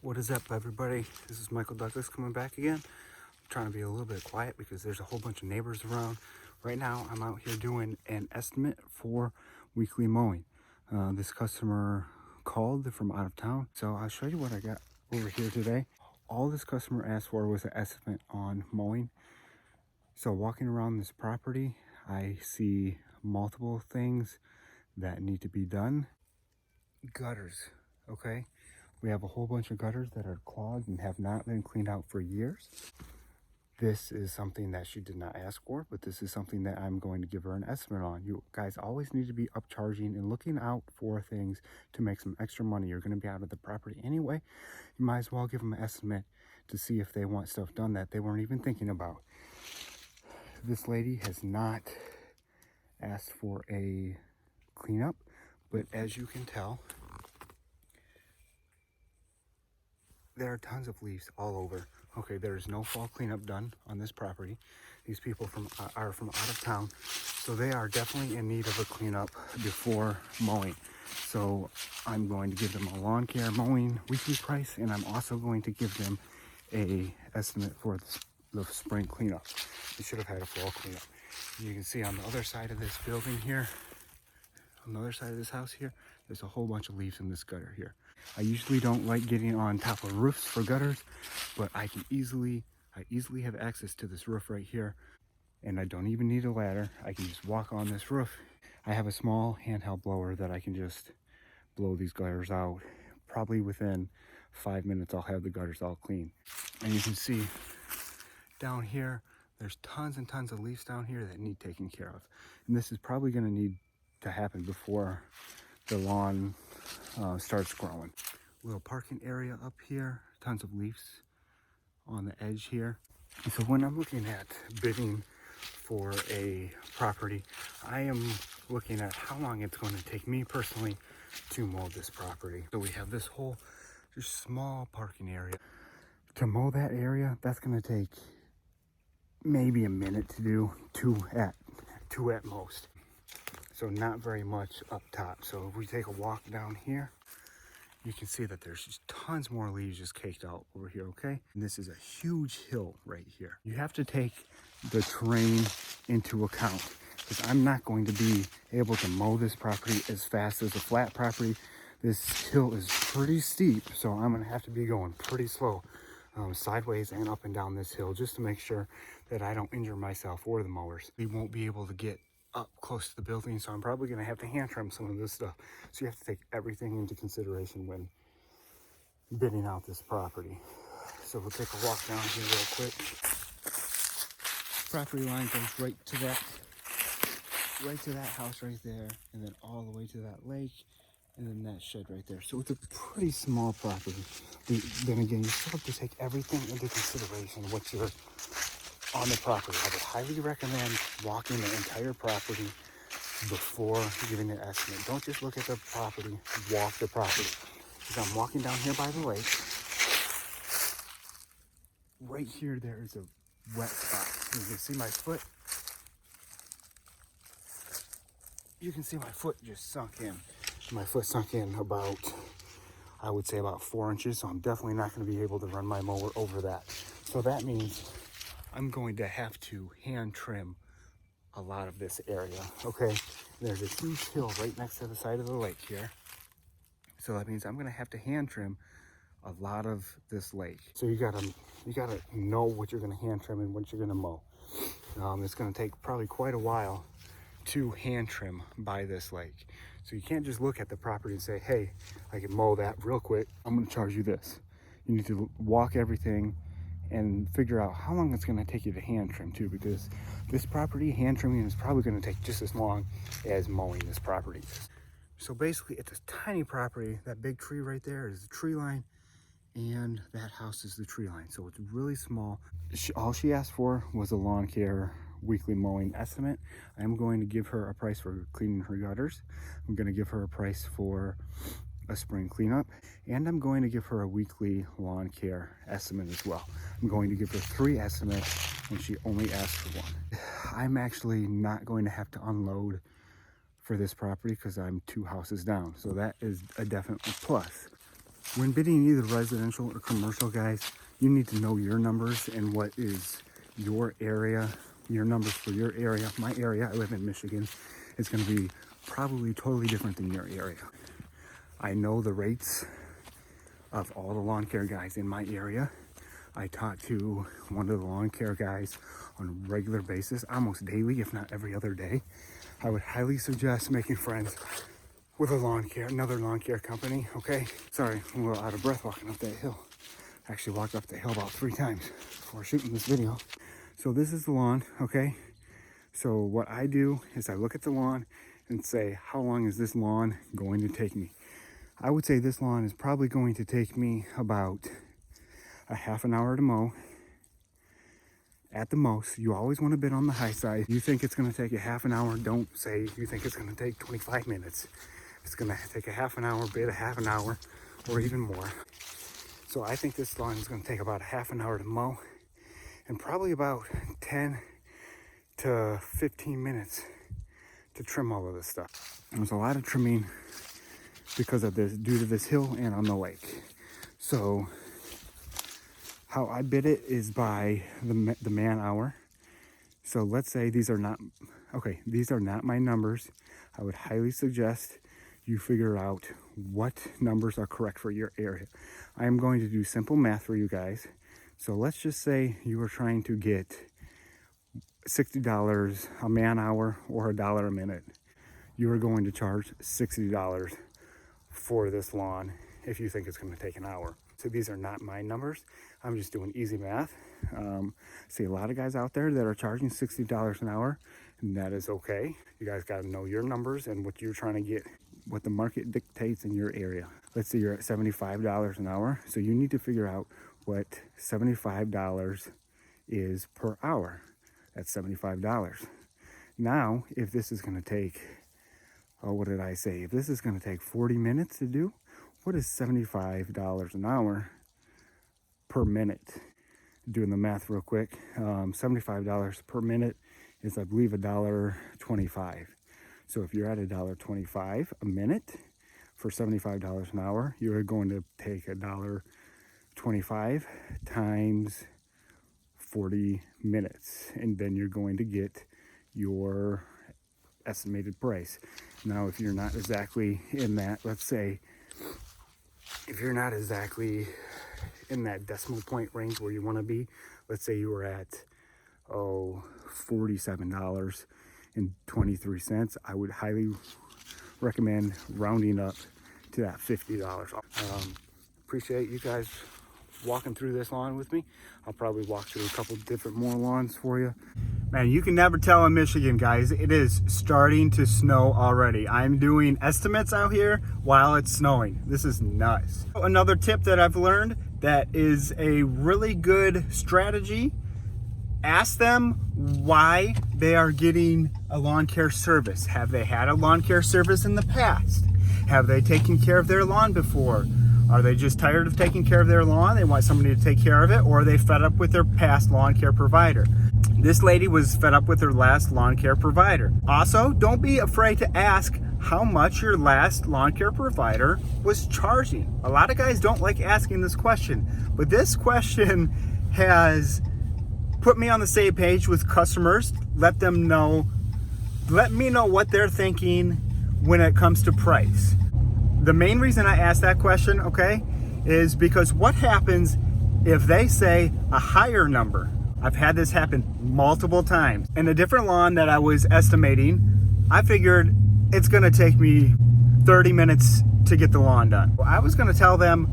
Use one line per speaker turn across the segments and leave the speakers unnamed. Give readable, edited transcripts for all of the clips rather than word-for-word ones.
What is up, everybody? This is Michael Douglas coming back again. I'm trying to be a little bit quiet because there's a whole bunch of neighbors around. Right now, I'm out here doing an estimate for weekly mowing. This customer called from out of town, so I'll show you what I got over here today. All this customer asked for was an estimate on mowing. So walking around this property, I see multiple things that need to be done. Gutters, okay? We have a whole bunch of gutters that are clogged and have not been cleaned out for years. This is something that she did not ask for, but this is something that I'm going to give her an estimate on. You guys always need to be upcharging and looking out for things to make some extra money. You're going to be out of the property anyway. You might as well give them an estimate to see if they want stuff done that they weren't even thinking about. This lady has not asked for a cleanup, but as you can tell, there are tons of leaves all over. Okay, there is no fall cleanup done on this property. These people are from out of town, so they are definitely in need of a cleanup before mowing. So I'm going to give them a lawn care mowing weekly price, and I'm also going to give them a estimate for the spring cleanup. They should have had a fall cleanup. You can see on the other side of this building here, on the other side of this house here, there's a whole bunch of leaves in this gutter here. I usually don't like getting on top of roofs for gutters, but I easily have access to this roof right here, and I don't even need a ladder. I can just walk on this roof. I have a small handheld blower that I can just blow these gutters out. Probably within 5 minutes, I'll have the gutters all clean. And you can see down here, there's tons and tons of leaves down here that need taken care of. And this is probably gonna need to happen before the lawn starts growing. Little parking area up here, tons of leaves on the edge here. And so when I'm looking at bidding for a property, I am looking at how long it's going to take me personally to mow this property. So we have this whole just small parking area. To mow that area, that's going to take maybe a minute to do, two at most. So not very much up top. So if we take a walk down here, you can see that there's just tons more leaves just caked out over here, okay? And this is a huge hill right here. You have to take the terrain into account, because I'm not going to be able to mow this property as fast as a flat property. This hill is pretty steep, so I'm gonna have to be going pretty slow, sideways and up and down this hill, just to make sure that I don't injure myself or the mowers. We won't be able to get up close to the building, so I'm probably going to have to hand trim some of this stuff. So you have to take everything into consideration when bidding out this property. So we'll take a walk down here real quick. Property line goes right to that house right there, and then all the way to that lake, and then that shed right there. So it's a pretty small property. Then again, you still have to take everything into consideration once you're on the property. I would highly recommend walking the entire property before giving an estimate. Don't just look at the property, walk the property. Because I'm walking down here by the lake. Right here, there is a wet spot. You can see my foot. You can see my foot just sunk in. My foot sunk in about, I would say about 4 inches. So I'm definitely not going to be able to run my mower over that. So that means I'm going to have to hand trim a lot of this area, okay? There's a huge hill right next to the side of the lake here. So that means I'm gonna have to hand trim a lot of this lake. So you gotta know what you're gonna hand trim and what you're gonna mow. It's gonna take probably quite a while to hand trim by this lake. So you can't just look at the property and say, hey, I can mow that real quick. I'm gonna charge you this. You need to walk everything and figure out how long it's going to take you to hand trim too, because this property, hand trimming is probably going to take just as long as mowing this property. So basically, it's a tiny property. That big tree right there is the tree line, and that house is the tree line. So it's really small. All she asked for was a lawn care weekly mowing estimate. I'm going to give her a price for cleaning her gutters. I'm going to give her a price for a spring cleanup, and I'm going to give her a weekly lawn care estimate as well. I'm going to give her 3 estimates when she only asked for 1. I'm actually not going to have to unload for this property because I'm 2 houses down, so that is a definite plus. When bidding either residential or commercial, guys, you need to know your numbers and what is your area, your numbers for your area. My area, I live in Michigan, is going to be probably totally different than your area. I know the rates of all the lawn care guys in my area. I talk to one of the lawn care guys on a regular basis, almost daily, if not every other day. I would highly suggest making friends with another lawn care company, okay? Sorry, I'm a little out of breath walking up that hill. I actually walked up the hill about 3 times before shooting this video. So this is the lawn, okay? So what I do is I look at the lawn and say, how long is this lawn going to take me? I would say this lawn is probably going to take me about a half an hour to mow. At the most, you always want to bid on the high side. You think it's going to take a half an hour, don't say you think it's going to take 25 minutes. It's going to take a half an hour, bid a half an hour, or even more. So I think this lawn is going to take about a half an hour to mow and probably about 10 to 15 minutes to trim all of this stuff. There's a lot of trimming because of this, due to this hill and on the lake. So how I bid it is by the man hour. So let's say these are not my numbers. I would highly suggest you figure out what numbers are correct for your area. I am going to do simple math for you guys. So let's just say you are trying to get $60 a man hour or $1 a minute. You are going to charge $60 for this lawn if you think it's going to take an hour. So these are not my numbers. I'm just doing easy math. See a lot of guys out there that are charging $60 an hour, and that is okay. You guys got to know your numbers and what you're trying to get, what the market dictates in your area. Let's say you're at $75 an hour. So you need to figure out what $75 is per hour. That's $75. Now, if this is going to take, what did I say? If this is going to take 40 minutes to do, what is $75 an hour per minute? Doing the math real quick, $75 per minute is, I believe, $1.25. So if you're at $1.25 a minute for $75 an hour, you're going to take $1.25 times 40 minutes, and then you're going to get your estimated price. Now, if you're not exactly in that, let's say, if you're not exactly in that decimal point range where you want to be, let's say you were at, $47.23, I would highly recommend rounding up to that $50. Appreciate you guys walking through this lawn with me. I'll probably walk through a couple different more lawns for you. Man, you can never tell in Michigan, guys. It is starting to snow already. I'm doing estimates out here while it's snowing. This is nuts. Another tip that I've learned that is a really good strategy: ask them why they are getting a lawn care service. Have they had a lawn care service in the past? Have they taken care of their lawn before? Are they just tired of taking care of their lawn? They want somebody to take care of it, or are they fed up with their past lawn care provider? This lady was fed up with her last lawn care provider. Also, don't be afraid to ask how much your last lawn care provider was charging. A lot of guys don't like asking this question, but this question has put me on the same page with customers. Let me know what they're thinking when it comes to price. The main reason I asked that question, okay, is because what happens if they say a higher number? I've had this happen multiple times. In a different lawn that I was estimating, I figured it's gonna take me 30 minutes to get the lawn done. Well, I was gonna tell them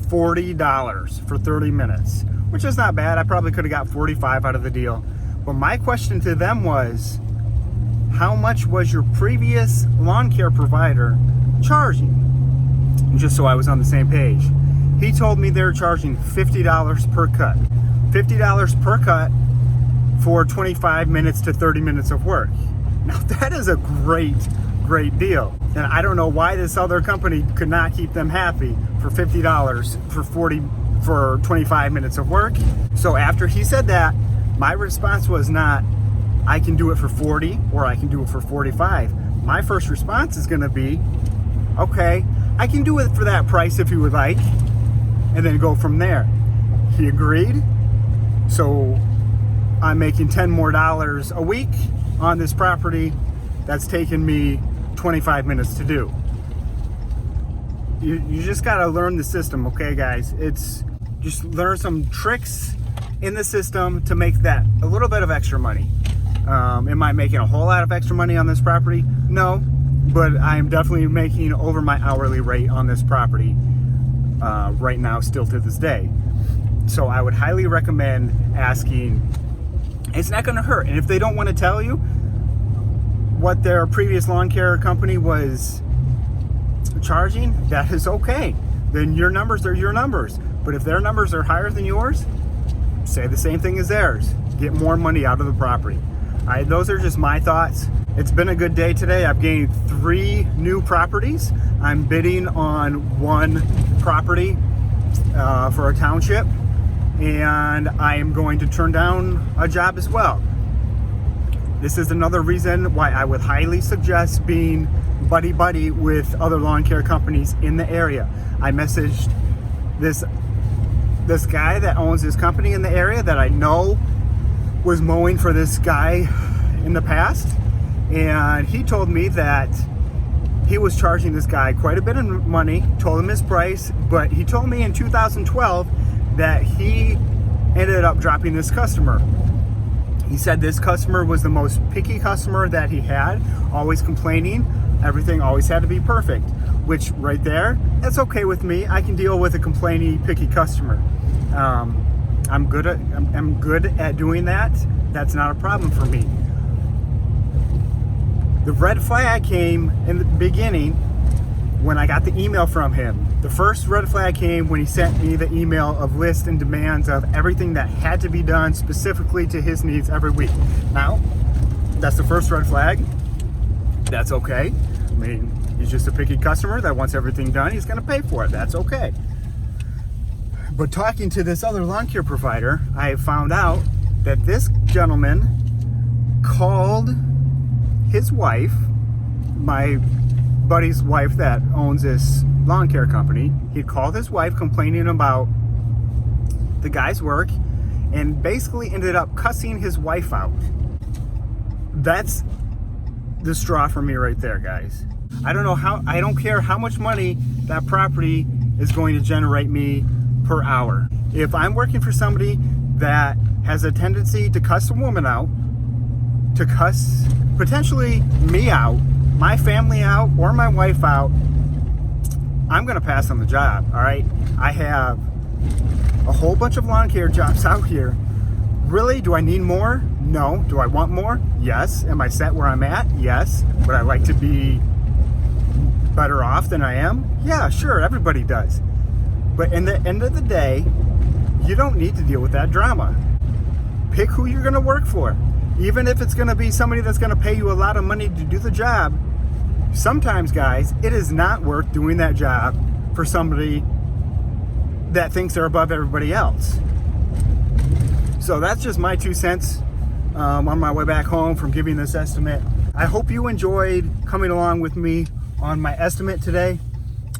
$40 for 30 minutes, which is not bad. I probably could have got 45 out of the deal. But my question to them was, how much was your previous lawn care provider charging? Just so I was on the same page. He told me they're charging $50 per cut. $50 per cut for 25 minutes to 30 minutes of work. Now that is a great deal. And I don't know why this other company could not keep them happy for $50 for 25 minutes of work. So after he said that, my response was not, I can do it for 40 or I can do it for 45. My first response is gonna be, okay, I can do it for that price if you would like, and then go from there. He agreed. So I'm making $10 more a week on this property. That's taken me 25 minutes to do. You just gotta learn the system, okay guys? It's just learn some tricks in the system to make that a little bit of extra money. Am I making a whole lot of extra money on this property? No, but I'm definitely making over my hourly rate on this property right now, still to this day. So I would highly recommend asking. It's not gonna hurt. And if they don't wanna tell you what their previous lawn care company was charging, that is okay. Then your numbers are your numbers. But if their numbers are higher than yours, say the same thing as theirs. Get more money out of the property. All right, those are just my thoughts. It's been a good day today. I've gained 3 new properties. I'm bidding on 1 property for a township, and I am going to turn down a job as well. This is another reason why I would highly suggest being buddy-buddy with other lawn care companies in the area. I messaged this guy that owns this company in the area that I know was mowing for this guy in the past, and he told me that he was charging this guy quite a bit of money, told him his price, but he told me in 2012 that he ended up dropping this customer. He said this customer was the most picky customer that he had, always complaining. Everything always had to be perfect, which right there, that's okay with me. I can deal with a complaining, picky customer. I'm good at doing that. That's not a problem for me. The red flag came in the beginning when I got the email from him. The first red flag came when he sent me the email of lists and demands of everything that had to be done specifically to his needs every week. Now, that's the first red flag. That's okay. I mean, he's just a picky customer that wants everything done. He's going to pay for it. That's okay. But talking to this other lawn care provider, I have found out that this gentleman called his wife, my buddy's wife that owns this lawn care company. He called his wife complaining about the guy's work and basically ended up cussing his wife out. That's the straw for me right there, guys. I don't care how much money that property is going to generate me per hour. If I'm working for somebody that has a tendency to cuss a woman out, to cuss potentially me out, my family out, or my wife out, I'm gonna pass on the job, all right? I have a whole bunch of lawn care jobs out here. Really, do I need more? No. Do I want more? Yes. Am I set where I'm at? Yes. Would I like to be better off than I am? Yeah, sure, everybody does. But in the end of the day, you don't need to deal with that drama. Pick who you're gonna work for. Even if it's gonna be somebody that's gonna pay you a lot of money to do the job, sometimes, guys, it is not worth doing that job for somebody that thinks they're above everybody else. So that's just my 2 cents on my way back home from giving this estimate. I hope you enjoyed coming along with me on my estimate today.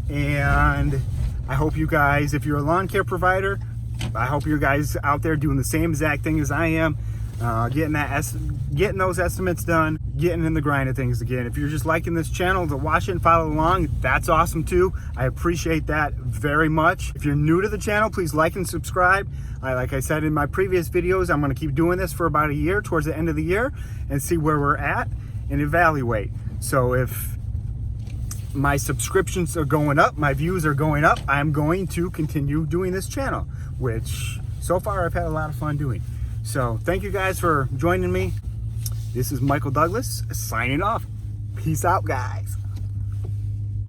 And I hope you guys, if you're a lawn care provider, I hope you guys out there doing the same exact thing as I am. Getting those estimates done, getting in the grind of things again. If you're just liking this channel to watch it and follow along, that's awesome too. I appreciate that very much. If you're new to the channel, please like and subscribe. Like I said in my previous videos, I'm going to keep doing this for about a year, towards the end of the year, and see where we're at and evaluate. So if my subscriptions are going up, my views are going up, I'm going to continue doing this channel, which so far I've had a lot of fun doing. So thank you guys for joining me. This is Michael Douglas signing off. Peace out, guys.